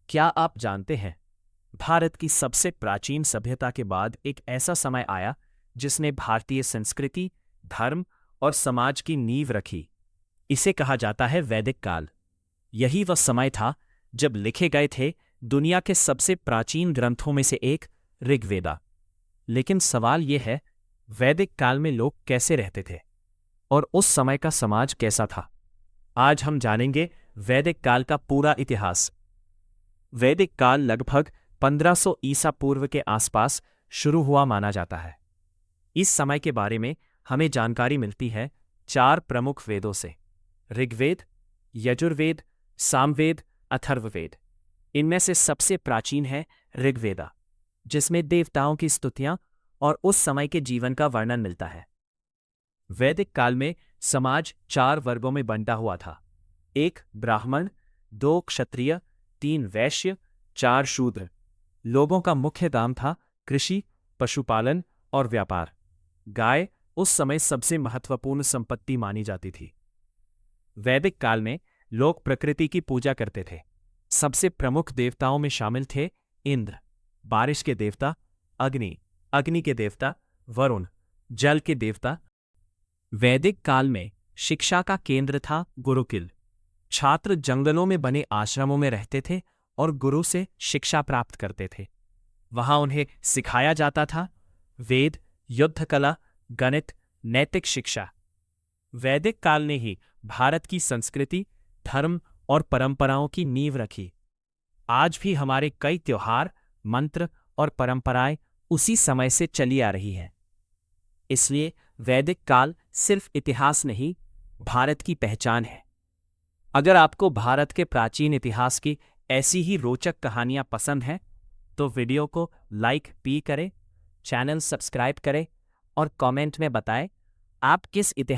क्या आप जानते हैं, भारत की सबसे प्राचीन सभ्यता के बाद एक ऐसा समय आया जिसने भारतीय संस्कृति, धर्म और समाज की नींव रखी। इसे कहा जाता है वैदिक काल। यही वह समय था जब लिखे गए थे दुनिया के सबसे प्राचीन ग्रंथों में से एक, ऋग्वेदा। लेकिन सवाल यह है, वैदिक काल में लोग कैसे रहते थे और उस समय का समाज कैसा था? आज हम जानेंगे वैदिक काल का पूरा इतिहास। वैदिक काल लगभग 1500 ईसा पूर्व के आसपास शुरू हुआ माना जाता है। इस समय के बारे में हमें जानकारी मिलती है 4 प्रमुख वेदों से: ऋग्वेद, यजुर्वेद, सामवेद, अथर्ववेद। इनमें से सबसे प्राचीन है ऋग्वेदा, जिसमें देवताओं की स्तुतियां और उस समय के जीवन का वर्णन मिलता है। वैदिक काल में समाज 4 वर्गों में बंटा हुआ था: 1 ब्राह्मण, 2 क्षत्रिय, 3 वैश्य, 4 शूद्र। लोगों का मुख्य काम था कृषि, पशुपालन और व्यापार। गाय उस समय सबसे महत्वपूर्ण संपत्ति मानी जाती थी। वैदिक काल में लोग प्रकृति की पूजा करते थे। सबसे प्रमुख देवताओं में शामिल थे इंद्र, बारिश के देवता; अग्नि, अग्नि के देवता; वरुण, जल के देवता। वैदिक काल में शिक्षा का केंद्र था गुरुकुल। छात्र जंगलों में बने आश्रमों में रहते थे और गुरु से शिक्षा प्राप्त करते थे। वहां उन्हें सिखाया जाता था वेद, युद्ध कला, गणित, नैतिक शिक्षा। वैदिक काल ने ही भारत की संस्कृति, धर्म और परंपराओं की नींव रखी। आज भी हमारे कई त्योहार, मंत्र और परंपराएं उसी समय से चली आ रही हैं। इसलिए वैदिक काल सिर्फ इतिहास नहीं, भारत की पहचान है। अगर आपको भारत के प्राचीन इतिहास की ऐसी ही रोचक कहानियां पसंद हैं, तो वीडियो को लाइक भी करें, चैनल सब्सक्राइब करें और कमेंट में बताएं आप किस इतिहास